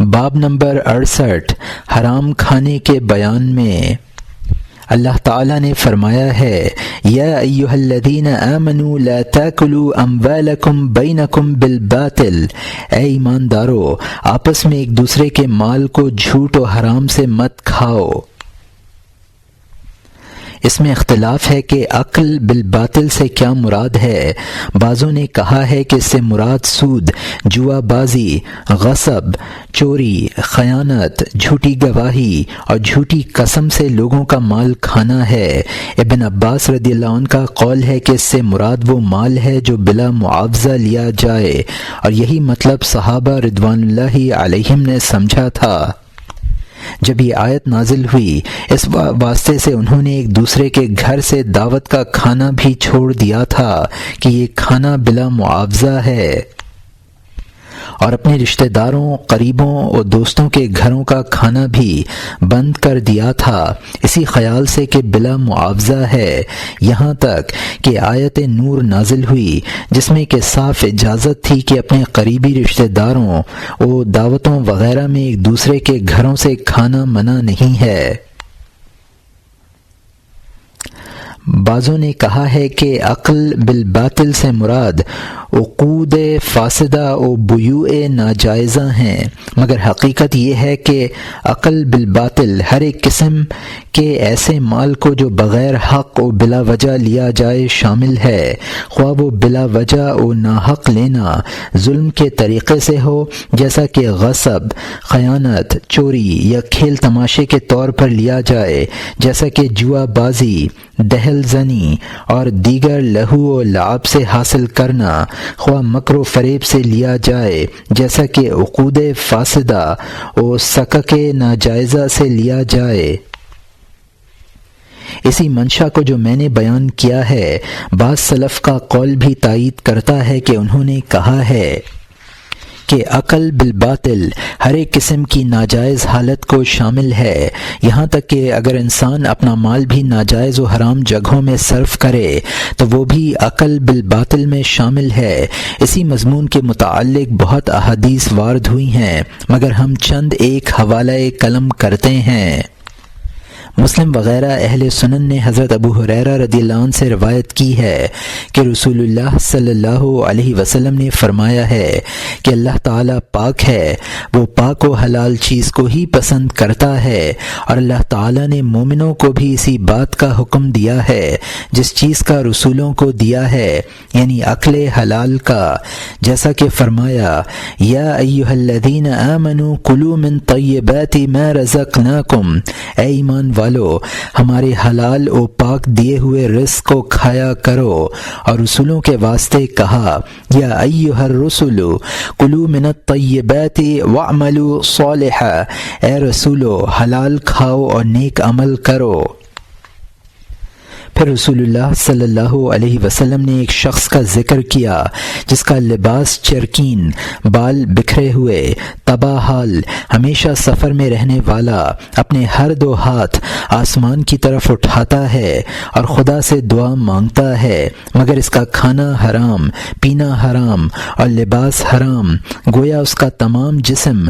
باب نمبر 68 حرام کھانے کے بیان میں اللہ تعالیٰ نے فرمایا ہے یا ایھا الذین آمنوا لا تاکلوا اموالکم بینکم بالباطل، اے ایماندارو آپس میں ایک دوسرے کے مال کو جھوٹ و حرام سے مت کھاؤ۔ اس میں اختلاف ہے کہ عقل بالباطل سے کیا مراد ہے۔ بعضوں نے کہا ہے کہ اس سے مراد سود، جوا بازی، غصب، چوری، خیانت، جھوٹی گواہی اور جھوٹی قسم سے لوگوں کا مال کھانا ہے۔ ابن عباس رضی اللہ عنہ کا قول ہے کہ اس سے مراد وہ مال ہے جو بلا معاوضہ لیا جائے، اور یہی مطلب صحابہ رضوان اللہ علیہم نے سمجھا تھا۔ جب یہ آیت نازل ہوئی اس واسطے سے انہوں نے ایک دوسرے کے گھر سے دعوت کا کھانا بھی چھوڑ دیا تھا کہ یہ کھانا بلا معاوضہ ہے، اور اپنے رشتہ داروں، قریبوں اور دوستوں کے گھروں کا کھانا بھی بند کر دیا تھا اسی خیال سے کہ بلا معاوضہ ہے، یہاں تک کہ آیت نور نازل ہوئی جس میں کہ صاف اجازت تھی کہ اپنے قریبی رشتہ داروں اور دعوتوں وغیرہ میں ایک دوسرے کے گھروں سے کھانا منع نہیں ہے۔ بعضوں نے کہا ہے کہ عقل بالباطل سے مراد عقود فاسدہ و بیوع ناجائزہ ہیں، مگر حقیقت یہ ہے کہ عقل بالباطل ہر ایک قسم کے ایسے مال کو جو بغیر حق و بلا وجہ لیا جائے شامل ہے، خواہ وہ بلا وجہ و ناحق لینا ظلم کے طریقے سے ہو جیسا کہ غصب، خیانت، چوری، یا کھیل تماشے کے طور پر لیا جائے جیسا کہ جوا بازی، دہل زنی اور دیگر لہو و لعب سے حاصل کرنا، خواہ مکر و فریب سے لیا جائے جیسا کہ عقود فاسدہ و سکک ناجائزہ سے لیا جائے۔ اسی منشا کو جو میں نے بیان کیا ہے بعض سلف کا قول بھی تائید کرتا ہے کہ انہوں نے کہا ہے کہ عقل بالباطل ہر ایک قسم کی ناجائز حالت کو شامل ہے، یہاں تک کہ اگر انسان اپنا مال بھی ناجائز و حرام جگہوں میں صرف کرے تو وہ بھی عقل بالباطل میں شامل ہے۔ اسی مضمون کے متعلق بہت احادیث وارد ہوئی ہیں، مگر ہم چند ایک حوالہ قلم کرتے ہیں۔ مسلم وغیرہ اہل سنن نے حضرت ابو ہریرہ رضی اللہ عنہ سے روایت کی ہے کہ رسول اللہ صلی اللہ علیہ وسلم نے فرمایا ہے کہ اللہ تعالیٰ پاک ہے، وہ پاک و حلال چیز کو ہی پسند کرتا ہے، اور اللہ تعالیٰ نے مومنوں کو بھی اسی بات کا حکم دیا ہے جس چیز کا رسولوں کو دیا ہے، یعنی عقل حلال کا، جیسا کہ فرمایا یا ایھا الذین آمنوا کلوا من طیبات ما رزقناکم، اے ایمان والو ہمارے حلال و پاک دیے ہوئے رزق کو کھایا کرو، اور رسولوں کے واسطے کہا یا ایھا الرسل کلوا من الطیبات واعملوا صالحا، اے رسولو حلال کھاؤ اور نیک عمل کرو۔ پھر رسول اللہ صلی اللہ علیہ وسلم نے ایک شخص کا ذکر کیا جس کا لباس چرکین، بال بکھرے ہوئے، تباہ حال، ہمیشہ سفر میں رہنے والا، اپنے ہر دو ہاتھ آسمان کی طرف اٹھاتا ہے اور خدا سے دعا مانگتا ہے، مگر اس کا کھانا حرام، پینا حرام اور لباس حرام، گویا اس کا تمام جسم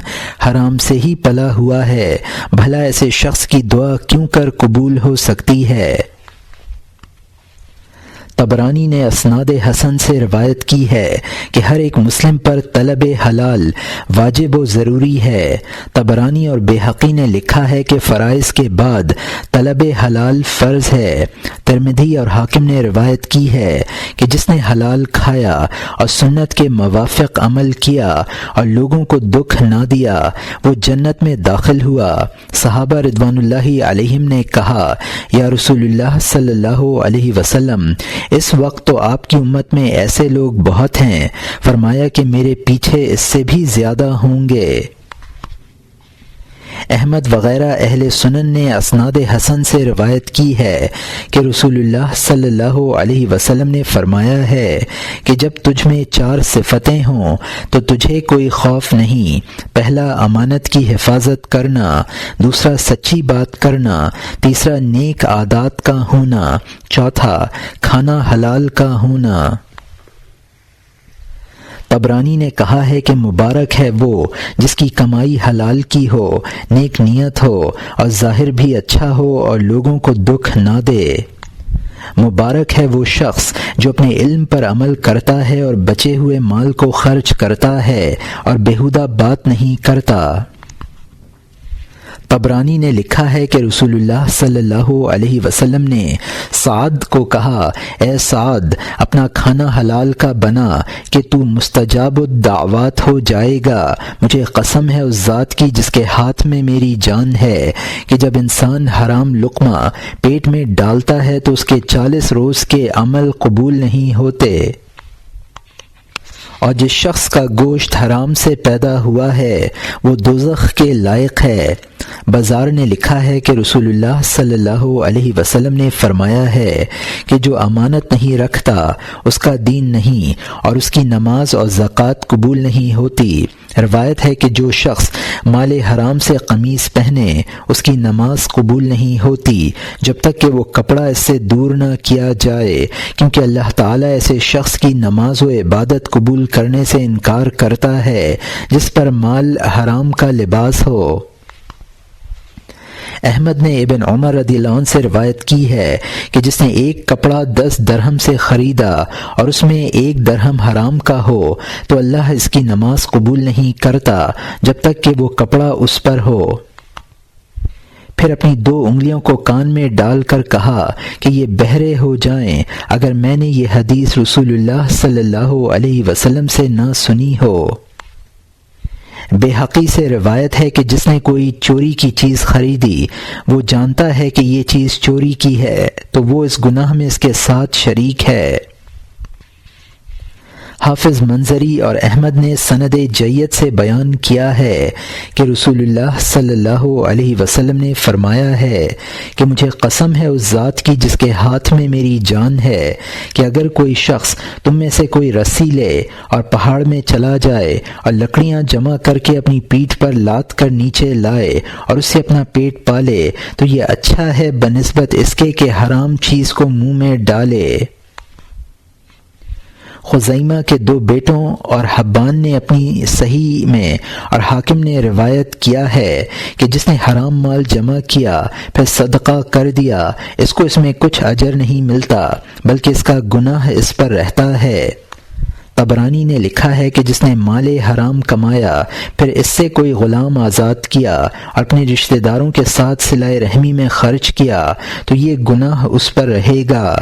حرام سے ہی پلا ہوا ہے، بھلا ایسے شخص کی دعا کیوں کر قبول ہو سکتی ہے؟ طبرانی نے اسناد حسن سے روایت کی ہے کہ ہر ایک مسلم پر طلب حلال واجب و ضروری ہے۔ طبرانی اور بیہقی نے لکھا ہے کہ فرائض کے بعد طلب حلال فرض ہے۔ ترمذی اور حاکم نے روایت کی ہے کہ جس نے حلال کھایا اور سنت کے موافق عمل کیا اور لوگوں کو دکھ نہ دیا وہ جنت میں داخل ہوا۔ صحابہ رضوان اللہ علیہم نے کہا یا رسول اللہ صلی اللہ علیہ وسلم اس وقت تو آپ کی امت میں ایسے لوگ بہت ہیں، فرمایا کہ میرے پیچھے اس سے بھی زیادہ ہوں گے۔ احمد وغیرہ اہل سنن نے اسناد حسن سے روایت کی ہے کہ رسول اللہ صلی اللہ علیہ وسلم نے فرمایا ہے کہ جب تجھ میں 4 صفتیں ہوں تو تجھے کوئی خوف نہیں۔ پہلا امانت کی حفاظت کرنا، دوسرا سچی بات کرنا، تیسرا نیک عادات کا ہونا، چوتھا کھانا حلال کا ہونا۔ طبرانی نے کہا ہے کہ مبارک ہے وہ جس کی کمائی حلال کی ہو، نیک نیت ہو اور ظاہر بھی اچھا ہو اور لوگوں کو دکھ نہ دے۔ مبارک ہے وہ شخص جو اپنے علم پر عمل کرتا ہے اور بچے ہوئے مال کو خرچ کرتا ہے اور بیہودہ بات نہیں کرتا۔ طبرانی نے لکھا ہے کہ رسول اللہ صلی اللہ علیہ وسلم نے سعد کو کہا، اے سعد، اپنا کھانا حلال کا بنا کہ تو مستجاب الدعوات ہو جائے گا۔ مجھے قسم ہے اس ذات کی جس کے ہاتھ میں میری جان ہے کہ جب انسان حرام لقمہ پیٹ میں ڈالتا ہے تو اس کے 40 روز کے عمل قبول نہیں ہوتے، اور جس شخص کا گوشت حرام سے پیدا ہوا ہے وہ دوزخ کے لائق ہے۔ بازار نے لکھا ہے کہ رسول اللہ صلی اللہ علیہ وسلم نے فرمایا ہے کہ جو امانت نہیں رکھتا اس کا دین نہیں اور اس کی نماز اور زکوٰۃ قبول نہیں ہوتی۔ روایت ہے کہ جو شخص مال حرام سے قمیص پہنے اس کی نماز قبول نہیں ہوتی جب تک کہ وہ کپڑا اس سے دور نہ کیا جائے، کیونکہ اللہ تعالیٰ ایسے شخص کی نماز و عبادت قبول کرنے سے انکار کرتا ہے جس پر مال حرام کا لباس ہو۔ احمد نے ابن عمر رضی اللہ عنہ سے روایت کی ہے کہ جس نے ایک کپڑا 10 درہم سے خریدا اور اس میں 1 درہم حرام کا ہو تو اللہ اس کی نماز قبول نہیں کرتا جب تک کہ وہ کپڑا اس پر ہو۔ پھر اپنی 2 انگلیوں کو کان میں ڈال کر کہا کہ یہ بہرے ہو جائیں اگر میں نے یہ حدیث رسول اللہ صلی اللہ علیہ وسلم سے نہ سنی ہو۔ بیہقی سے روایت ہے کہ جس نے کوئی چوری کی چیز خریدی وہ جانتا ہے کہ یہ چیز چوری کی ہے تو وہ اس گناہ میں اس کے ساتھ شریک ہے۔ حافظ منظری اور احمد نے سند جید سے بیان کیا ہے کہ رسول اللہ صلی اللہ علیہ وسلم نے فرمایا ہے کہ مجھے قسم ہے اس ذات کی جس کے ہاتھ میں میری جان ہے کہ اگر کوئی شخص تم میں سے کوئی رسی لے اور پہاڑ میں چلا جائے اور لکڑیاں جمع کر کے اپنی پیٹھ پر لاد کر نیچے لائے اور اس سے اپنا پیٹ پالے تو یہ اچھا ہے بنسبت اس کے کہ حرام چیز کو منہ میں ڈالے۔ خزیمہ کے 2 بیٹوں اور حبان نے اپنی صحیح میں اور حاکم نے روایت کیا ہے کہ جس نے حرام مال جمع کیا پھر صدقہ کر دیا اس کو اس میں کچھ اجر نہیں ملتا بلکہ اس کا گناہ اس پر رہتا ہے۔ طبرانی نے لکھا ہے کہ جس نے مال حرام کمایا پھر اس سے کوئی غلام آزاد کیا اور اپنے رشتہ داروں کے ساتھ صلہ رحمی میں خرچ کیا تو یہ گناہ اس پر رہے گا۔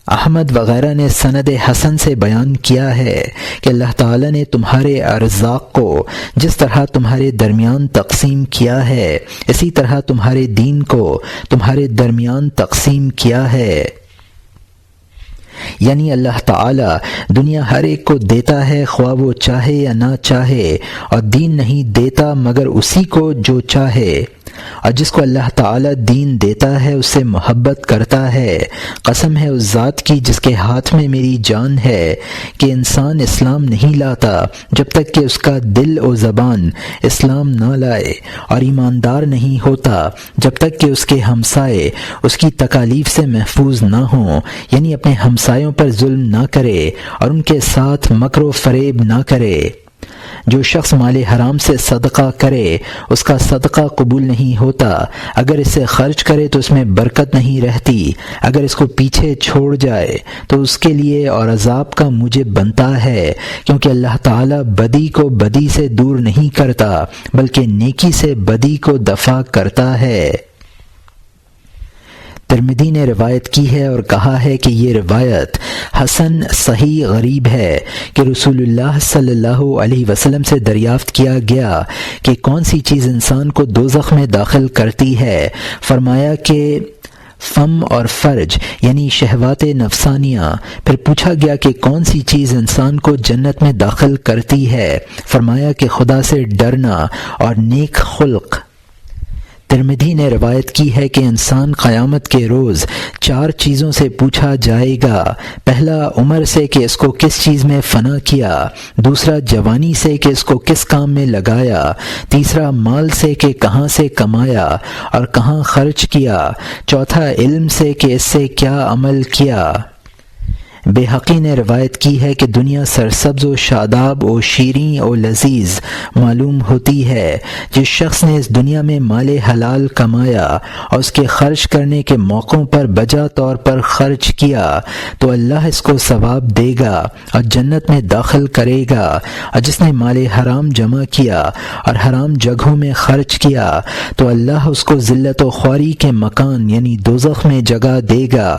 احمد وغیرہ نے سند حسن سے بیان کیا ہے کہ اللہ تعالیٰ نے تمہارے ارزاق کو جس طرح تمہارے درمیان تقسیم کیا ہے اسی طرح تمہارے دین کو تمہارے درمیان تقسیم کیا ہے۔ یعنی اللہ تعالیٰ دنیا ہر ایک کو دیتا ہے خواہ وہ چاہے یا نہ چاہے، اور دین نہیں دیتا مگر اسی کو جو چاہے، اور جس کو اللہ تعالیٰ دین دیتا ہے اس سے محبت کرتا ہے۔ قسم ہے اس ذات کی جس کے ہاتھ میں میری جان ہے کہ انسان اسلام نہیں لاتا جب تک کہ اس کا دل و زبان اسلام نہ لائے، اور ایماندار نہیں ہوتا جب تک کہ اس کے ہمسائے اس کی تکالیف سے محفوظ نہ ہوں، یعنی اپنے ہمسایوں پر ظلم نہ کرے اور ان کے ساتھ مکر و فریب نہ کرے۔ جو شخص مال حرام سے صدقہ کرے اس کا صدقہ قبول نہیں ہوتا، اگر اسے خرچ کرے تو اس میں برکت نہیں رہتی، اگر اس کو پیچھے چھوڑ جائے تو اس کے لیے اور عذاب کا موجب بنتا ہے، کیونکہ اللہ تعالیٰ بدی کو بدی سے دور نہیں کرتا بلکہ نیکی سے بدی کو دفع کرتا ہے۔ ترمذی نے روایت کی ہے اور کہا ہے کہ یہ روایت حسن صحیح غریب ہے کہ رسول اللہ صلی اللہ علیہ وسلم سے دریافت کیا گیا کہ کون سی چیز انسان کو دوزخ میں داخل کرتی ہے، فرمایا کہ فم اور فرج یعنی شہوات نفسانیہ۔ پھر پوچھا گیا کہ کون سی چیز انسان کو جنت میں داخل کرتی ہے، فرمایا کہ خدا سے ڈرنا اور نیک خلق۔ ترمذی نے روایت کی ہے کہ انسان قیامت کے روز 4 چیزوں سے پوچھا جائے گا۔ پہلا عمر سے کہ اس کو کس چیز میں فنا کیا، دوسرا جوانی سے کہ اس کو کس کام میں لگایا، تیسرا مال سے کہ کہاں سے کمایا اور کہاں خرچ کیا، چوتھا علم سے کہ اس سے کیا عمل کیا۔ بیہقی نے روایت کی ہے کہ دنیا سرسبز و شاداب و شیریں و لذیذ معلوم ہوتی ہے۔ جس شخص نے اس دنیا میں مال حلال کمایا اور اس کے خرچ کرنے کے موقعوں پر بجا طور پر خرچ کیا تو اللہ اس کو ثواب دے گا اور جنت میں داخل کرے گا، اور جس نے مال حرام جمع کیا اور حرام جگہوں میں خرچ کیا تو اللہ اس کو ذلت و خواری کے مکان یعنی دوزخ میں جگہ دے گا۔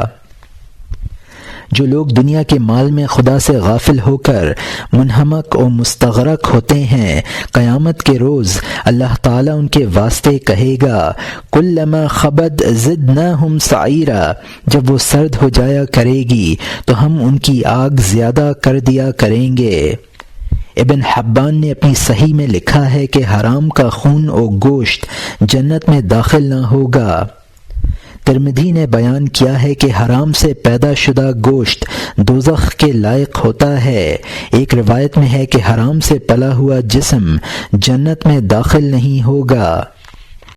جو لوگ دنیا کے مال میں خدا سے غافل ہو کر منہمک و مستغرق ہوتے ہیں، قیامت کے روز اللہ تعالیٰ ان کے واسطے کہے گا کلما خبت زدناہم سعیرا، جب وہ سرد ہو جایا کرے گی تو ہم ان کی آگ زیادہ کر دیا کریں گے۔ ابن حبان نے اپنی صحیح میں لکھا ہے کہ حرام کا خون و گوشت جنت میں داخل نہ ہوگا۔ ترمذی نے بیان کیا ہے کہ حرام سے پیدا شدہ گوشت دوزخ کے لائق ہوتا ہے۔ ایک روایت میں ہے کہ حرام سے پلا ہوا جسم جنت میں داخل نہیں ہوگا۔